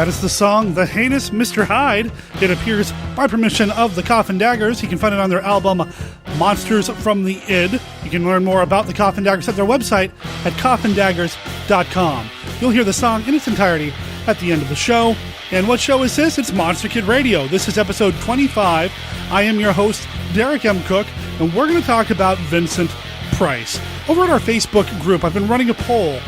That is the song The Heinous Mr. Hyde. It appears by permission of the Coffin Daggers. You can find it on their album Monsters from the Id. You can learn more about the Coffin Daggers at their website at coffindaggers.com. You'll hear the song in its entirety at the end of the show. And what show is this? It's Monster Kid Radio. This is episode 25. I am your host, Derek M. Cook, and we're going to talk about Vincent Price. Over at our Facebook group, I've been running a poll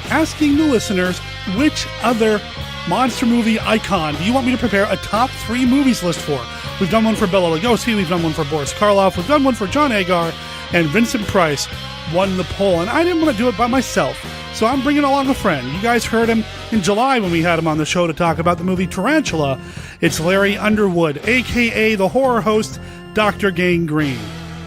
asking the listeners which other monster movie icon do you want me to prepare a top 3 movies list for? We've done one for Bela Lugosi, we've done one for Boris Karloff, we've done one for John Agar, and Vincent Price won the poll. And I didn't want to do it by myself, so I'm bringing along a friend. You guys heard him in July when we had him on the show to talk about the movie Tarantula. It's Larry Underwood, a.k.a. the horror host, Dr. Gangrene.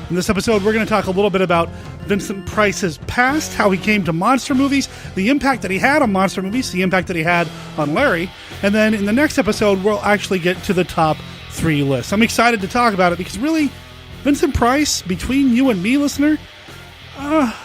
In this episode, we're going to talk a little bit about Vincent Price's past, how he came to monster movies, the impact that he had on monster movies, the impact that he had on Larry, and then in the next episode, we'll actually get to the top 3 list. I'm excited to talk about it because really, Vincent Price, between you and me, listener, I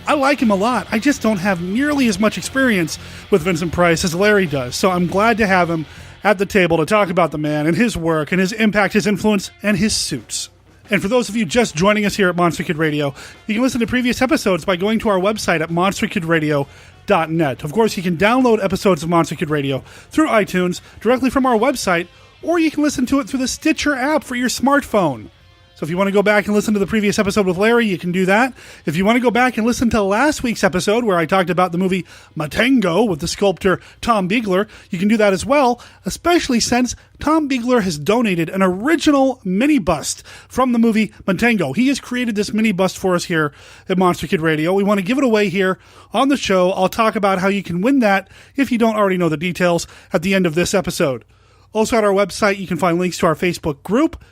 like him a lot. I just don't have nearly as much experience with Vincent Price as Larry does, so I'm glad to have him at the table to talk about the man and his work and his impact, his influence, and his suits. And for those of you just joining us here at Monster Kid Radio, you can listen to previous episodes by going to our website at monsterkidradio.net. Of course, you can download episodes of Monster Kid Radio through iTunes directly from our website, or you can listen to it through the Stitcher app for your smartphone. So if you want to go back and listen to the previous episode with Larry, you can do that. If you want to go back and listen to last week's episode where I talked about the movie Matango with the sculptor Tom Biegler, you can do that as well, especially since Tom Biegler has donated an original mini bust from the movie Matango. He has created this mini bust for us here at Monster Kid Radio. We want to give it away here on the show. I'll talk about how you can win that if you don't already know the details at the end of this episode. Also at our website, you can find links to our Facebook group,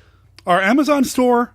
our Amazon store,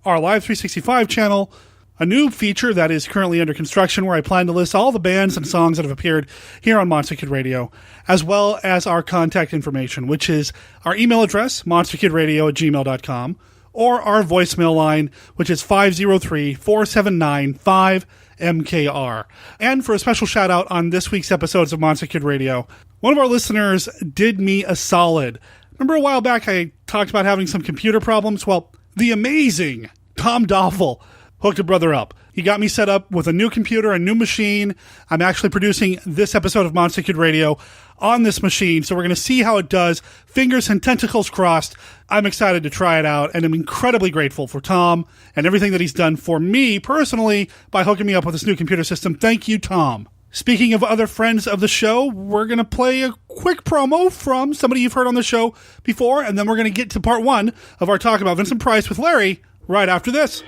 our Live 365 channel, a new feature that is currently under construction where I plan to list all the bands and songs that have appeared here on Monster Kid Radio, as well as our contact information, which is our email address, monsterkidradio@gmail.com, or our voicemail line, which is 503-479-5MKR. And for a special shout out on this week's episodes of Monster Kid Radio, one of our listeners did me a solid. Remember a while back I talked about having some computer problems? Well, the amazing Tom Doffel hooked a brother up. He got me set up with a new computer, a new machine. I'm actually producing this episode of Monster Kid Radio on this machine, so we're going to see how it does. Fingers and tentacles crossed. I'm excited to try it out, and I'm incredibly grateful for Tom and everything that he's done for me personally by hooking me up with this new computer system. Thank you, Tom. Speaking of other friends of the show, we're going to play a quick promo from somebody you've heard on the show before, and then we're going to get to part 1 of our talk about Vincent Price with Larry right after this.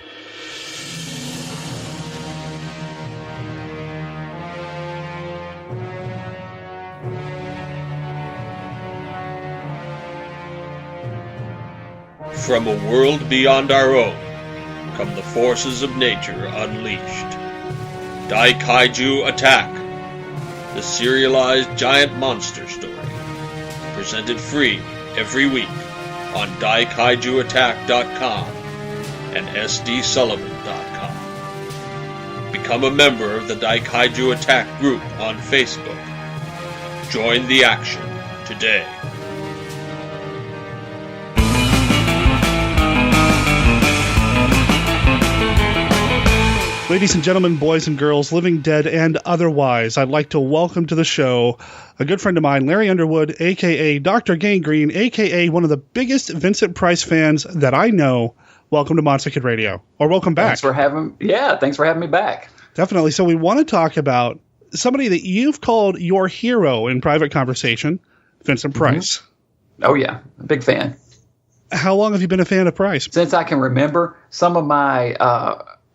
From a world beyond our own come the forces of nature unleashed. Daikaiju Attack, the serialized giant monster story, presented free every week on daikaijuattack.com and sdsullivan.com. Become a member of the Daikaiju Attack group on Facebook. Join the action today. Ladies and gentlemen, boys and girls, living dead and otherwise, I'd like to welcome to the show a good friend of mine, Larry Underwood, a.k.a. Dr. Gangrene, a.k.a. one of the biggest Vincent Price fans that I know. Welcome to Monster Kid Radio. Or welcome back. Thanks for having me back. Definitely. So we want to talk about somebody that you've called your hero in private conversation, Vincent Price. Mm-hmm. Oh, yeah. Big fan. How long have you been a fan of Price? Since I can remember. Some of my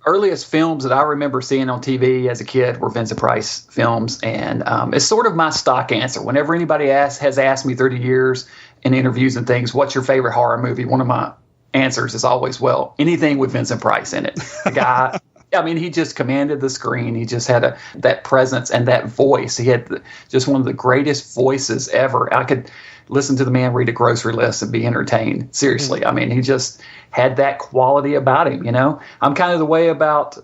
earliest films that I remember seeing on TV as a kid were Vincent Price films, and it's sort of my stock answer. Whenever anybody has asked me through the years in interviews and things, what's your favorite horror movie? One of my answers is always, well, anything with Vincent Price in it. The guy, I mean, he just commanded the screen. He just had that presence and that voice. He had just one of the greatest voices ever. I could listen to the man read a grocery list and be entertained. Seriously. I mean, he just had that quality about him, you know? I'm kind of the way about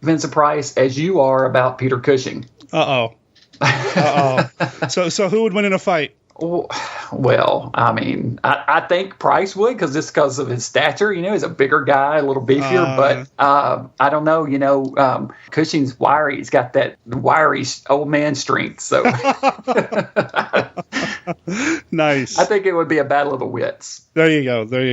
Vincent Price as you are about Peter Cushing. So who would win in a fight? Well, I mean, I think Price would, because of his stature. He's a bigger guy, a little beefier. But I don't know. Cushing's wiry. He's got that wiry old man strength. So nice. I think it would be a battle of the wits. There you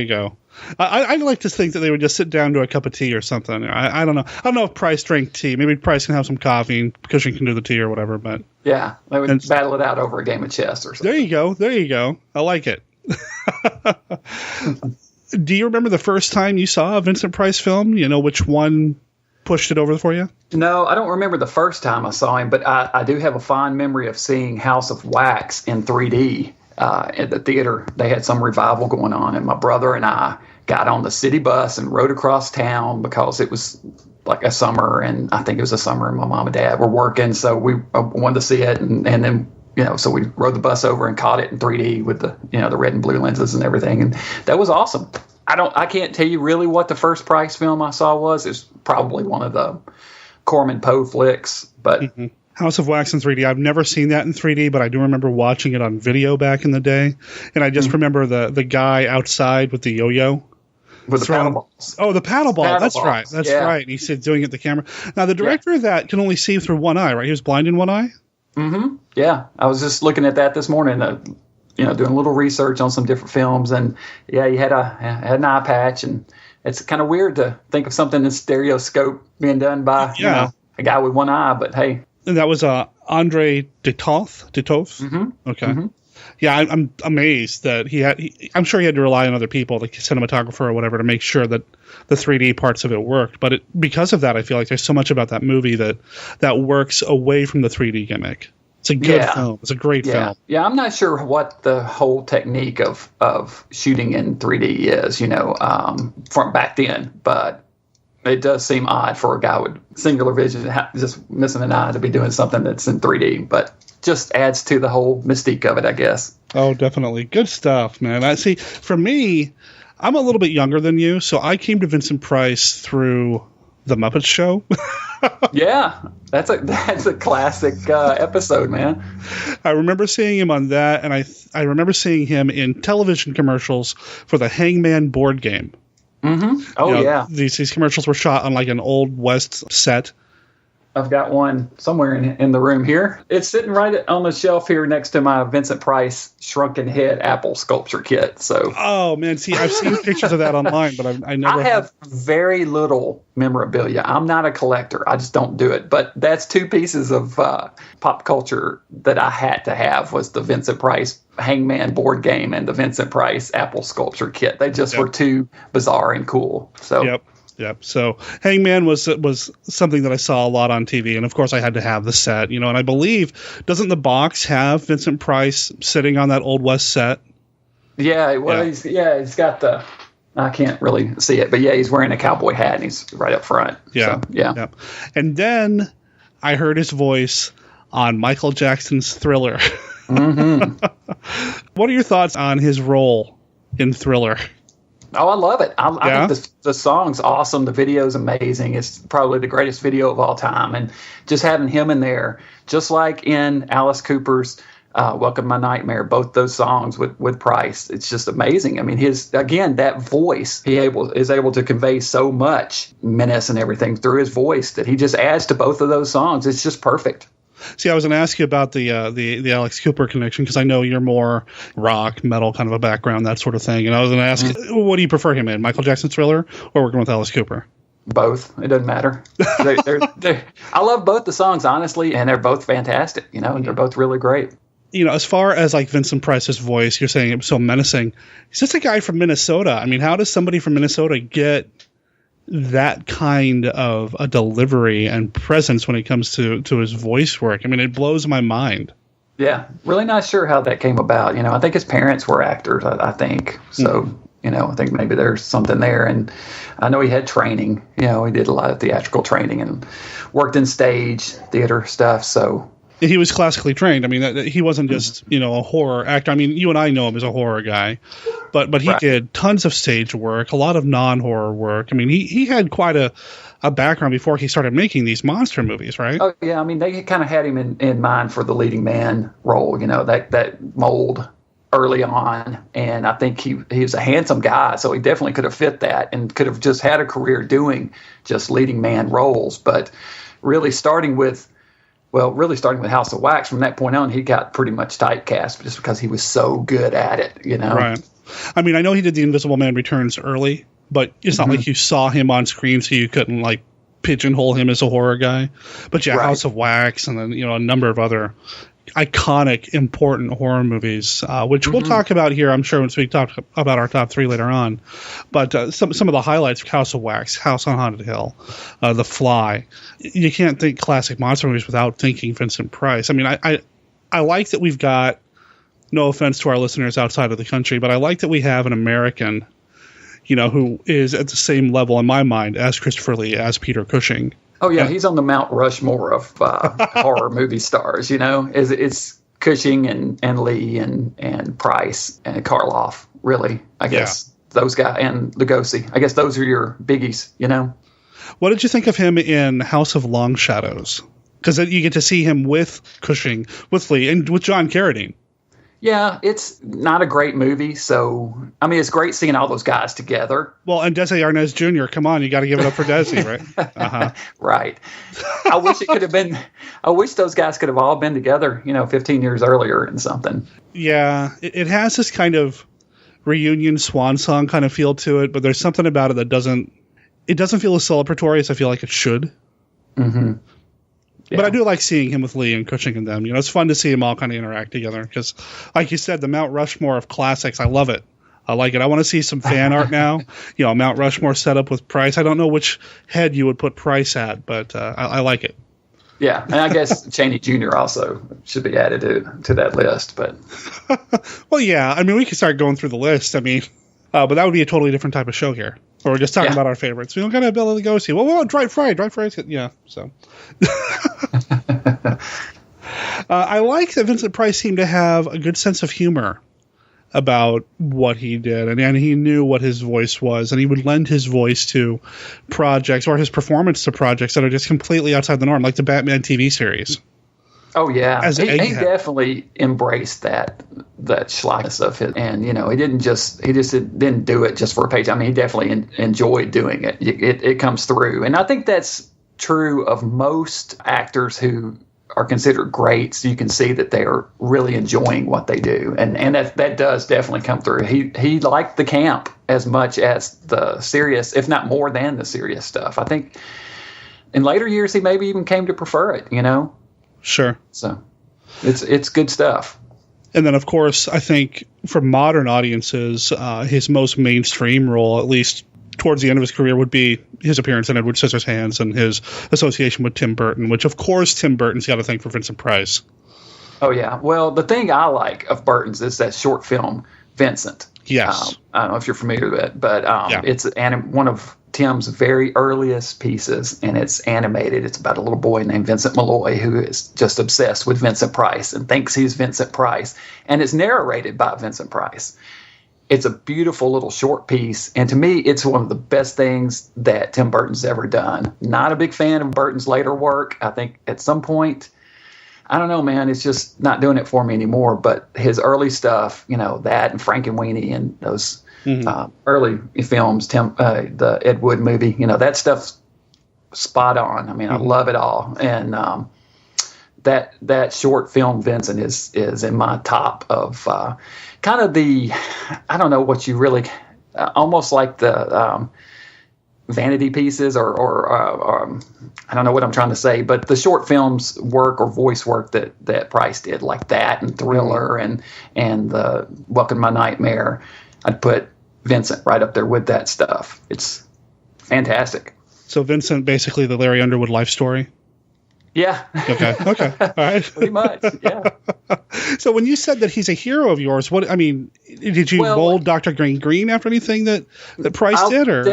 go. I'd like to think that they would just sit down to a cup of tea or something. I don't know. I don't know if Price drank tea. Maybe Price can have some coffee and Cushing can do the tea or whatever. But yeah, they would battle it out over a game of chess or something. There you go. I like it. Do you remember the first time you saw a Vincent Price film? Which one pushed it over for you? No, I don't remember the first time I saw him, but I do have a fond memory of seeing House of Wax in 3D. At the theater. They had some revival going on, and my brother and I got on the city bus and rode across town because it was like a summer, and I think it was a summer, and my mom and dad were working, so we wanted to see it, and then so we rode the bus over and caught it in 3D with the the red and blue lenses and everything, and that was awesome. I can't tell you really what the first Price film I saw was. It's probably one of the Corman Poe flicks, but. Mm-hmm. House of Wax in 3D. I've never seen that in 3D, but I do remember watching it on video back in the day. And I just remember the guy outside with the yo-yo. With the paddle balls. Oh, the paddle ball. That's right. That's right. He's doing it at the camera. Now, the director of that can only see through one eye, right? He was blind in one eye? Mm-hmm. Yeah. I was just looking at that this morning, doing a little research on some different films. And, yeah, he had an eye patch. And it's kind of weird to think of something in stereoscope being done by a guy with one eye. But, hey. And that was Andre Detoth? Mm-hmm. Okay. Mm-hmm. Yeah, I'm amazed that I'm sure he had to rely on other people, like cinematographer or whatever, to make sure that the 3D parts of it worked. But because of that, I feel like there's so much about that movie that works away from the 3D gimmick. It's a good film. It's a great film. Yeah, I'm not sure what the whole technique of shooting in 3D is, from back then, but it does seem odd for a guy with singular vision, just missing an eye, to be doing something that's in 3D, but just adds to the whole mystique of it, I guess. Oh, definitely. Good stuff, man. I see. For me, I'm a little bit younger than you, so I came to Vincent Price through The Muppet Show. Yeah, that's a classic episode, man. I remember seeing him on that, and I remember seeing him in television commercials for the Hangman board game. Mm-hmm. Oh, yeah. These commercials were shot on like an Old West set. I've got one somewhere in the room here. It's sitting right on the shelf here next to my Vincent Price shrunken head apple sculpture kit. So. Oh man, see, I've seen pictures of that online, but I never. I have very little memorabilia. I'm not a collector. I just don't do it. But that's two pieces of pop culture that I had to have, was the Vincent Price Hangman board game and the Vincent Price apple sculpture kit. They just were too bizarre and cool. So. Yep. So Hangman was something that I saw a lot on TV, and of course I had to have the set, and I believe, doesn't the box have Vincent Price sitting on that Old West set? Yeah, well, he's got the, I can't really see it, but yeah, he's wearing a cowboy hat and he's right up front. Yeah. So, yeah. Yep. And then I heard his voice on Michael Jackson's Thriller. Mm-hmm. What are your thoughts on his role in Thriller? Oh, I love it. I think the song's awesome. The video's amazing. It's probably the greatest video of all time. And just having him in there, just like in Alice Cooper's Welcome to My Nightmare, both those songs with Price, it's just amazing. I mean, that voice, is able to convey so much menace and everything through his voice that he just adds to both of those songs. It's just perfect. See, I was going to ask you about the Alex Cooper connection, because I know you're more rock, metal kind of a background, that sort of thing. And I was going to ask, what do you prefer him in, Michael Jackson's Thriller or working with Alice Cooper? Both. It doesn't matter. I love both the songs, honestly, and they're both fantastic. They're both really great. As far as like Vincent Price's voice, you're saying it was so menacing. He's just a guy from Minnesota. I mean, how does somebody from Minnesota get that kind of a delivery and presence when it comes to his voice work? I mean, it blows my mind. Yeah, really not sure how that came about. I think his parents were actors, I think. So, I think maybe there's something there. And I know he had training. He did a lot of theatrical training and worked in stage, theater stuff. So he was classically trained. I mean, he wasn't just, a horror actor. I mean, you and I know him as a horror guy, but he did tons of stage work, a lot of non-horror work. I mean, he had quite a background before he started making these monster movies, right? Oh, yeah. I mean, they kind of had him in mind for the leading man role, that mold early on, and I think he was a handsome guy, so he definitely could have fit that and could have just had a career doing just leading man roles. But really starting with House of Wax, from that point on, he got pretty much typecast just because he was so good at it, Right. I mean, I know he did The Invisible Man Returns early, but it's not like you saw him on screen, so you couldn't like pigeonhole him as a horror guy. But yeah, House of Wax, and then a number of other iconic, important horror movies, which we'll talk about here, I'm sure, once we talk about our top 3 later on. But some of the highlights of House of Wax, House on Haunted Hill, The Fly. You can't think classic monster movies without thinking Vincent Price. I mean, I like that we've got, no offense to our listeners outside of the country, but I like that we have an American, who is at the same level in my mind as Christopher Lee, as Peter Cushing. Oh, yeah, he's on the Mount Rushmore of horror movie stars, It's Cushing and Lee and Price and Karloff, really, I guess. Those guys, and Lugosi. I guess those are your biggies, What did you think of him in House of Long Shadows? Because you get to see him with Cushing, with Lee, and with John Carradine. Yeah, it's not a great movie, so, I mean, it's great seeing all those guys together. Well, and Desi Arnaz Jr., come on, you got to give it up for Desi, right? Uh-huh. Right. I wish those guys could have all been together, 15 years earlier and something. Yeah, it has this kind of reunion swan song kind of feel to it, but there's something about it that doesn't feel as celebratory as I feel like it should. Mm-hmm. Yeah. But I do like seeing him with Lee and Cushing and them. It's fun to see them all kind of interact together because, like you said, the Mount Rushmore of classics, I love it. I like it. I want to see some fan art now. Mount Rushmore set up with Price. I don't know which head you would put Price at, but I like it. Yeah, and I guess Chaney Jr. also should be added to that list. But well, yeah. I mean, we could start going through the list. I mean, but that would be a totally different type of show here. Or we're just talking about our favorites. We don't got to Bela Lugosi. Well, Dry Fry. Yeah, so. I like that Vincent Price seemed to have a good sense of humor about what he did. And he knew what his voice was. And he would lend his voice to projects or his performance to projects that are just completely outside the norm, like the Batman TV series. Oh, yeah. He definitely embraced that schlockness of it. And, he just didn't do it just for a page. I mean, he definitely enjoyed doing it. It comes through. And I think that's true of most actors who are considered greats. You can see that they are really enjoying what they do. And that does definitely come through. He liked the camp as much as the serious, if not more than the serious stuff. I think in later years, he maybe even came to prefer it, Sure. So it's good stuff. And then, of course, I think for modern audiences, his most mainstream role, at least towards the end of his career, would be his appearance in Edward Scissorhands and his association with Tim Burton, which, of course, Tim Burton's got to thank for Vincent Price. Oh, yeah. Well, the thing I like of Burton's is that short film, Vincent. Yes. I don't know if you're familiar with it, but it's one of Tim's very earliest pieces, and it's animated. It's about a little boy named Vincent Malloy who is just obsessed with Vincent Price and thinks he's Vincent Price, and it's narrated by Vincent Price. It's a beautiful little short piece, and to me, it's one of the best things that Tim Burton's ever done. Not a big fan of Burton's later work. I think at some point, I don't know, man, it's just not doing it for me anymore, but his early stuff, that and Frankenweenie and those early films, the Ed Wood movie, that stuff's spot on. I mean, I love it all. And that short film, Vincent, is in my top of kind of the, I don't know what you really, almost like the vanity pieces or I don't know what I'm trying to say, but the short films work or voice work that Price did, like that and Thriller and the Welcome to My Nightmare, I'd put Vincent right up there with that stuff. It's fantastic. So Vincent, basically the Larry Underwood life story? Yeah. Okay. All right. Pretty much, yeah. So when you said that he's a hero of yours, did you mold Dr. Gangrene after anything that Price did? Or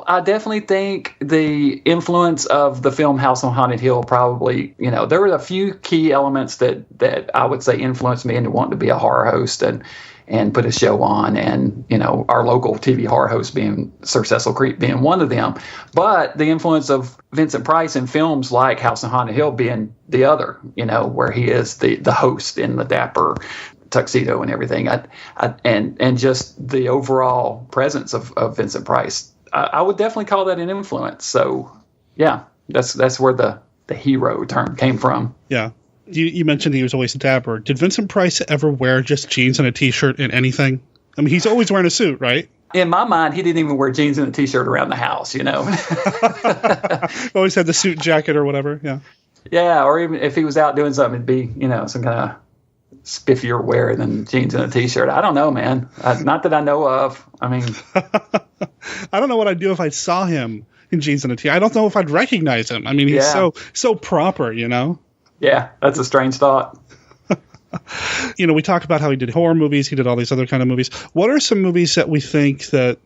I definitely think the influence of the film House on Haunted Hill probably, there were a few key elements that I would say influenced me into wanting to be a horror host and put a show on, and our local TV horror host being Sir Cecil Creek being one of them. But the influence of Vincent Price in films like House on Haunted Hill being the other, where he is the host in the dapper tuxedo and everything. And just the overall presence of Vincent Price. I would definitely call that an influence. So, yeah, that's where the hero term came from. Yeah. You mentioned he was always dapper. Did Vincent Price ever wear just jeans and a T-shirt in anything? I mean, he's always wearing a suit, right? In my mind, he didn't even wear jeans and a T-shirt around the house, Always had the suit jacket or whatever, yeah. Yeah, or even if he was out doing something, it'd be, some kind of spiffier wear than jeans and a T-shirt. I don't know, man. Not that I know of. I mean... I don't know what I'd do if I saw him in jeans and a T-shirt. I don't know if I'd recognize him. I mean, he's so proper, Yeah, that's a strange thought. We talk about how he did horror movies. He did all these other kind of movies. What are some movies that we think that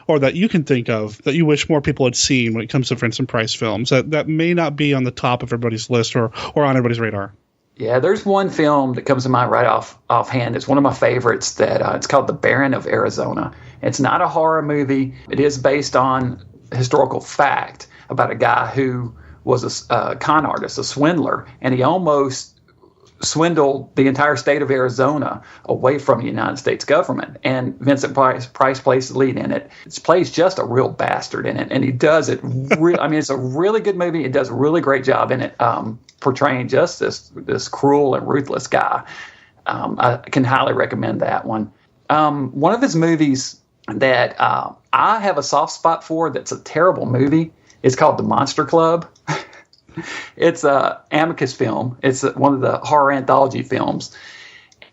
you can think of that you wish more people had seen when it comes to Vincent Price films that may not be on the top of everybody's list or on everybody's radar? Yeah, there's one film that comes to mind right offhand. It's one of my favorites that it's called The Baron of Arizona. It's not a horror movie. It is based on historical fact about a guy who was a con artist, a swindler, and he almost swindled the entire state of Arizona away from the United States government. And Vincent Price plays the lead in it. It plays just a real bastard in it, and he does it. It's a really good movie. It does a really great job in it, portraying just this cruel and ruthless guy. I can highly recommend that one. One of his movies that I have a soft spot for that's a terrible movie is called The Monster Club. It's a Amicus film. It's one of the horror anthology films.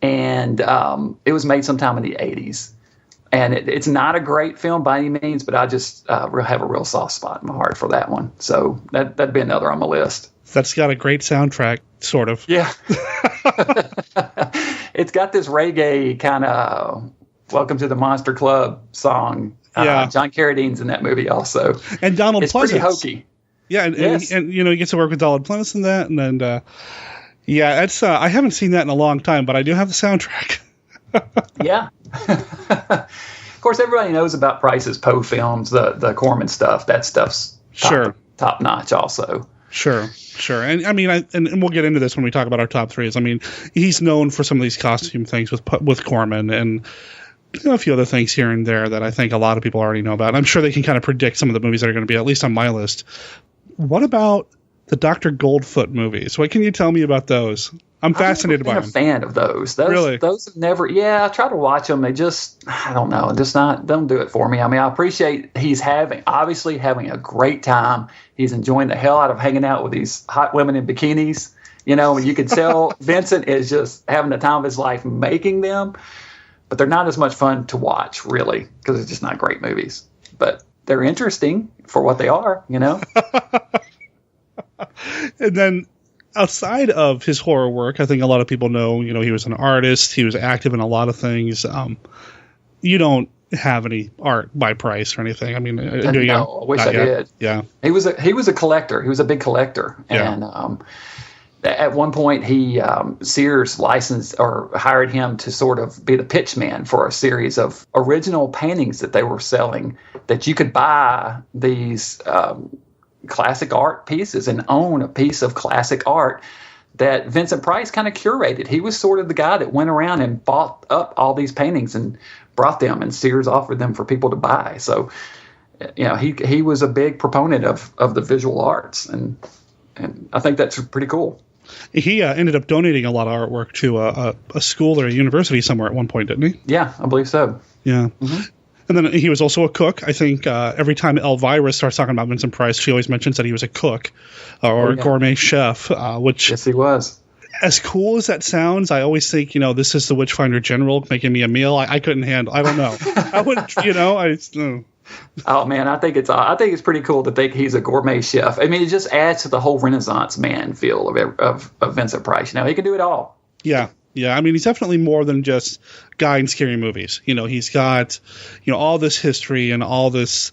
And it was made sometime in the 80s. And it's not a great film by any means, but I just have a real soft spot in my heart for that one. So that'd be another on my list. That's got a great soundtrack, sort of. Yeah. It's got this reggae kind of Welcome to the Monster Club song. Yeah. John Carradine's in that movie also. And Donald Pleasence. It's pretty hokey. Yeah, and he gets to work with Donald Pleasence in that, and then it's I haven't seen that in a long time, but I do have the soundtrack. Yeah. Of course, everybody knows about Price's Poe films, the Corman stuff. That stuff's top notch, also. Sure. And I mean, and we'll get into this when we talk about our top threes. I mean, he's known for some of these costume things with Corman and a few other things here and there that I think a lot of people already know about. I'm sure they can kind of predict some of the movies that are going to be at least on my list. What about the Dr. Goldfoot movies? What can you tell me about those? I'm fascinated by them. I'm a fan of those. Really? Those have never. Yeah, I try to watch them. They just, I don't know, don't do it for me. I mean, I appreciate he's obviously having a great time. He's enjoying the hell out of hanging out with these hot women in bikinis. You can tell Vincent is just having the time of his life making them. But they're not as much fun to watch, really, because they're just not great movies. But they're interesting for what they are, And then outside of his horror work, I think a lot of people know, he was an artist. He was active in a lot of things. You don't have any art by Price or anything. I mean, do you? No, I wish I did. Yeah. He was a collector. He was a big collector. Yeah. And at one point, Sears licensed or hired him to sort of be the pitch man for a series of original paintings that they were selling, that you could buy these classic art pieces and own a piece of classic art that Vincent Price kind of curated. He was sort of the guy that went around and bought up all these paintings and brought them, and Sears offered them for people to buy. So, he was a big proponent of the visual arts, and I think that's pretty cool. He ended up donating a lot of artwork to a school or a university somewhere at one point, didn't he? Yeah, I believe so. Yeah. Mm-hmm. And then he was also a cook. I think every time Elvira starts talking about Vincent Price, she always mentions that he was a cook or a gourmet chef, which... Yes, he was. As cool as that sounds, I always think, this is the Witchfinder General making me a meal. I couldn't handle. I don't know. I wouldn't, Oh man, I think it's pretty cool to think he's a gourmet chef. I mean, it just adds to the whole Renaissance man feel of Vincent Price. He can do it all. Yeah. I mean, he's definitely more than just guy in scary movies. He's got all this history and all this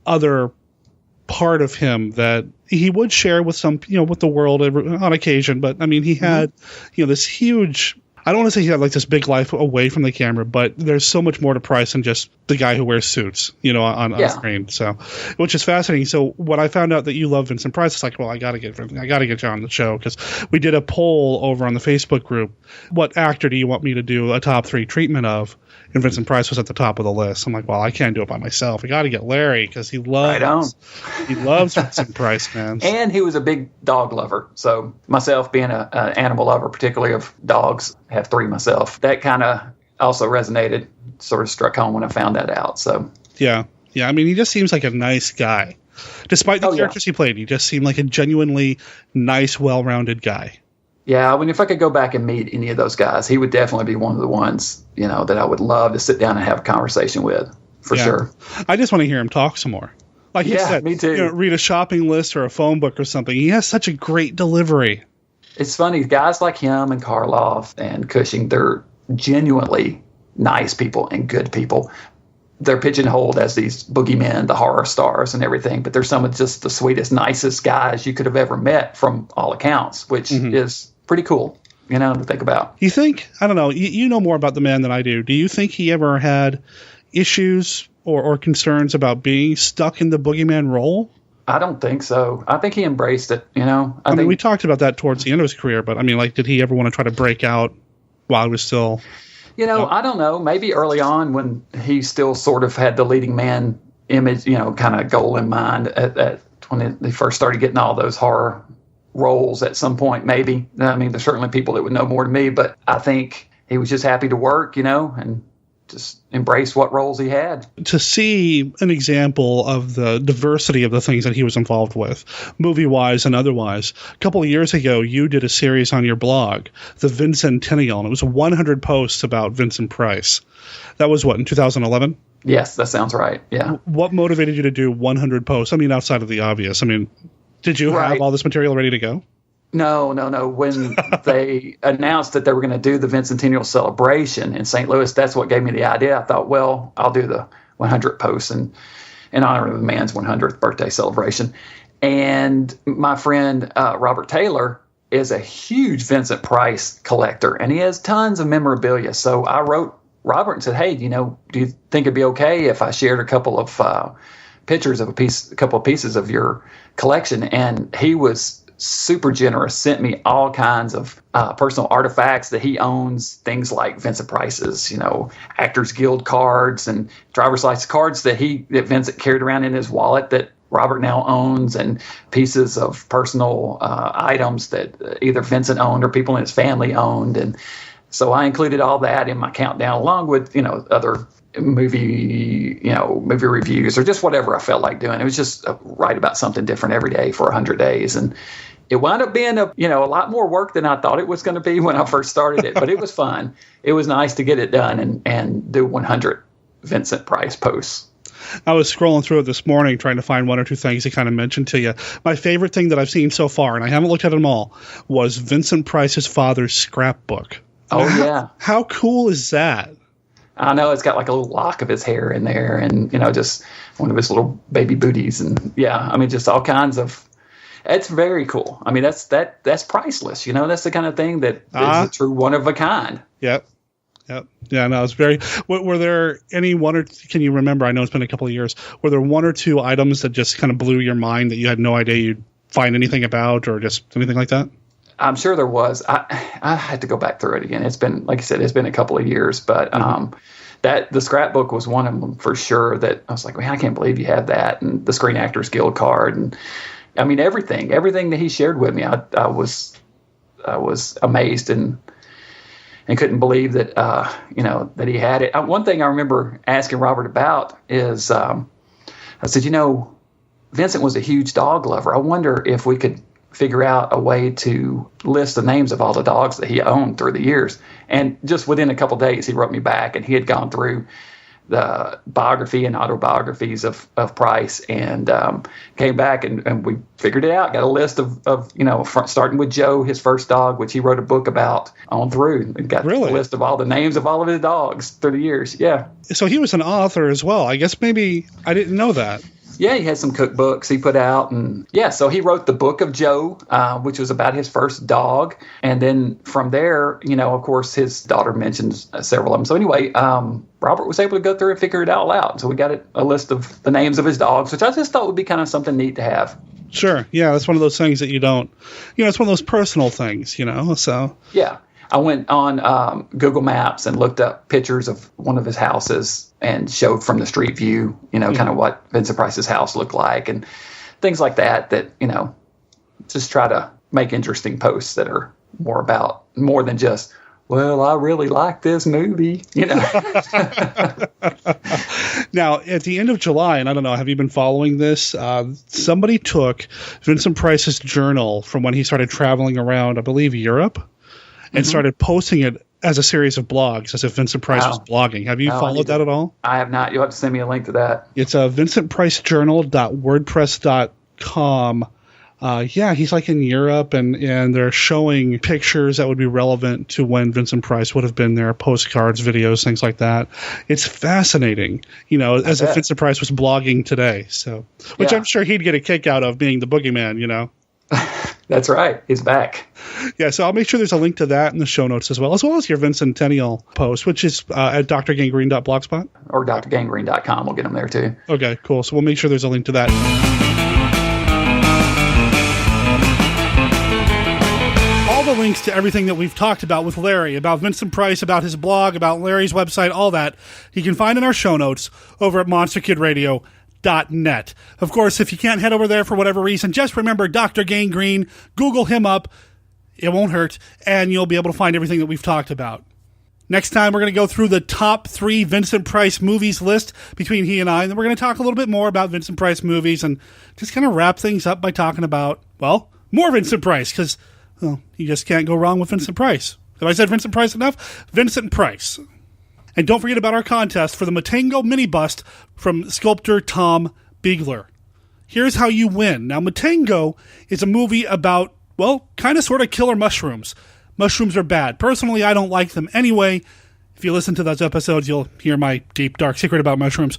other part of him that he would share with some with the world on occasion. But I mean, he had this huge. I don't want to say he had like this big life away from the camera, but there's so much more to Price than just the guy who wears suits, on screen. So, which is fascinating. So when I found out that you love Vincent Price, it's like, well, I got to get you on the show, because we did a poll over on the Facebook group. What actor do you want me to do a top 3 treatment of? And Vincent Price was at the top of the list. I'm like, well, I can't do it by myself. I got to get Larry, because he loves Vincent Price, man. And he was a big dog lover. So myself being an animal lover, particularly of dogs, I have 3 myself. That kind of also resonated, sort of struck home when I found that out. So yeah. I mean, he just seems like a nice guy. Despite the characters he played, he just seemed like a genuinely nice, well-rounded guy. Yeah, I mean, if I could go back and meet any of those guys, he would definitely be one of the ones, that I would love to sit down and have a conversation with, for sure. I just want to hear him talk some more. Like you said, me too. Read a shopping list or a phone book or something. He has such a great delivery. It's funny, guys like him and Karloff and Cushing, they're genuinely nice people and good people. They're pigeonholed as these boogeymen, the horror stars and everything, but they're some of just the sweetest, nicest guys you could have ever met from all accounts, which is pretty cool, to think about. You think, I don't know, you know more about the man than I do. Do you think he ever had issues or concerns about being stuck in the boogeyman role? I don't think so. I think he embraced it, I mean, we talked about that towards the end of his career, but I mean, like, did he ever want to try to break out while he was still... I don't know. Maybe early on when he still sort of had the leading man image, kind of goal in mind at when they first started getting all those horror roles at some point, maybe. I mean, there's certainly people that would know more than me, but I think he was just happy to work, and just embrace what roles he had. To see an example of the diversity of the things that he was involved with, movie-wise and otherwise. A couple of years ago, you did a series on your blog, The Vincentennial, and it was 100 posts about Vincent Price. That was what, in 2011? Yes, that sounds right, yeah. What motivated you to do 100 posts? I mean, outside of the obvious. I mean, did you have all this material ready to go? No. When they announced that they were going to do the Vincentennial celebration in St. Louis, that's what gave me the idea. I thought, well, I'll do the 100 posts in honor of the man's 100th birthday celebration. And my friend Robert Taylor is a huge Vincent Price collector, and he has tons of memorabilia. So I wrote Robert and said, hey, do you think it'd be okay if I shared a couple of pictures of a couple of pieces of your collection? And he was super generous, sent me all kinds of personal artifacts that he owns, things like Vincent Price's, Actors Guild cards and driver's license cards that Vincent carried around in his wallet that Robert now owns, and pieces of personal items that either Vincent owned or people in his family owned. And so I included all that in my countdown, along with, other movie reviews or just whatever I felt like doing. It was just write about something different every day for 100 days. And it wound up being a lot more work than I thought it was going to be when I first started it, but it was fun. It was nice to get it done and do 100 Vincent Price posts. I was scrolling through it this morning trying to find one or two things to kind of mention to you. My favorite thing that I've seen so far, and I haven't looked at them all, was Vincent Price's father's scrapbook. Oh, yeah. How cool is that? I know, it's got like a little lock of his hair in there and, just one of his little baby booties. And just all kinds of, it's very cool. I mean, that's priceless. That's the kind of thing that is a true one of a kind. Yep. Yeah, no, it's very, were there any can you remember, I know it's been a couple of years, were there one or two items that just kind of blew your mind that you had no idea you'd find anything about or just anything like that? I'm sure there was. I had to go back through it again. It's been, like I said, it's been a couple of years, but that the scrapbook was one of them for sure that I was like, man, I can't believe you have that. And the Screen Actors Guild card. And I mean, everything that he shared with me, I was amazed and couldn't believe that, that he had it. One thing I remember asking Robert about is, I said, Vincent was a huge dog lover. I wonder if we could figure out a way to list the names of all the dogs that he owned through the years. And just within a couple of days, he wrote me back, and he had gone through the biography and autobiographies of Price and came back and we figured it out. Got a list of starting with Joe, his first dog, which he wrote a book about on through, and got a list of all the names of all of his dogs through the years. Yeah. So he was an author as well. I guess maybe I didn't know that. Yeah, he had some cookbooks he put out. And yeah, so he wrote The Book of Joe, which was about his first dog. And then from there, of course, his daughter mentions several of them. So anyway, Robert was able to go through and figure it all out. So we got a list of the names of his dogs, which I just thought would be kind of something neat to have. Sure. Yeah, that's one of those things that you don't, it's one of those personal things, so. Yeah. I went on Google Maps and looked up pictures of one of his houses and showed from the street view, kind of what Vincent Price's house looked like and things like that, just try to make interesting posts that are more than just, well, I really like this movie, Now, at the end of July, and I don't know, have you been following this? Somebody took Vincent Price's journal from when he started traveling around, I believe, Europe, and started posting it as a series of blogs, as if Vincent Price was blogging. Have you followed that at all? I have not. You'll have to send me a link to that. It's vincentpricejournal.wordpress.com. He's like in Europe, and they're showing pictures that would be relevant to when Vincent Price would have been there, postcards, videos, things like that. It's fascinating, as if Vincent Price was blogging today. So, which I'm sure he'd get a kick out of, being the boogeyman, That's right. He's back. Yeah, so I'll make sure there's a link to that in the show notes as well as your Vincentennial post, which is at drgangrene.blogspot. Or drgangrene.com. We'll get them there, too. Okay, cool. So we'll make sure there's a link to that. All the links to everything that we've talked about with Larry, about Vincent Price, about his blog, about Larry's website, all that, you can find in our show notes over at monsterkidradio.net. Of course, if you can't head over there for whatever reason, just remember Dr. Gangrene. Google him up. It won't hurt, and you'll be able to find everything that we've talked about. Next time, we're going to go through the top 3 Vincent Price movies list between he and I, and then we're going to talk a little bit more about Vincent Price movies and just kind of wrap things up by talking about, more Vincent Price, because, you just can't go wrong with Vincent Price. Have I said Vincent Price enough? Vincent Price. And don't forget about our contest for the Matango mini bust from sculptor Tom Biegler. Here's how you win. Now, Matango is a movie about, kind of sort of killer mushrooms. Mushrooms are bad. Personally, I don't like them anyway. If you listen to those episodes, you'll hear my deep, dark secret about mushrooms.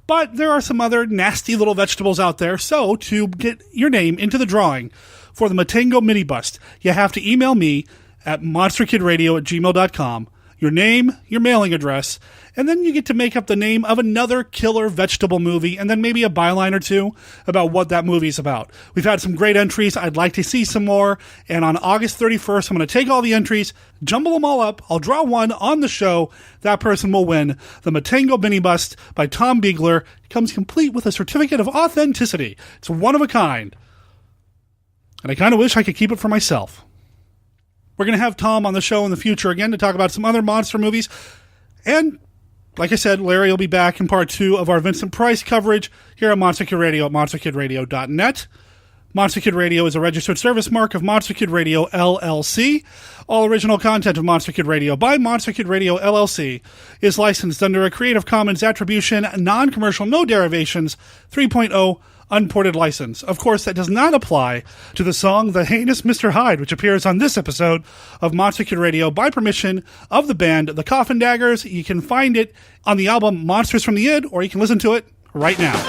But there are some other nasty little vegetables out there. So, to get your name into the drawing for the Matango mini bust, you have to email me at monsterkidradio@gmail.com. Your name, your mailing address, and then you get to make up the name of another killer vegetable movie, and then maybe a byline or two about what that movie's about. We've had some great entries. I'd like to see some more, and on August 31st, I'm going to take all the entries, jumble them all up. I'll draw one on the show. That person will win the Matango Mini Bust by Tom Biegler. It comes complete with a certificate of authenticity. It's one of a kind. And I kind of wish I could keep it for myself. We're going to have Tom on the show in the future again to talk about some other monster movies. And, like I said, Larry will be back in part 2 of our Vincent Price coverage here at Monster Kid Radio at monsterkidradio.net. Monster Kid Radio is a registered service mark of Monster Kid Radio LLC. All original content of Monster Kid Radio by Monster Kid Radio LLC is licensed under a Creative Commons Attribution, Non-Commercial, No Derivations 3.0 unported license. Of course, that does not apply to the song The Heinous Mr. Hyde, which appears on this episode of Monster Kid Radio by permission of the band The Coffin Daggers. You can find it on the album Monsters from the Id, or you can listen to it right now.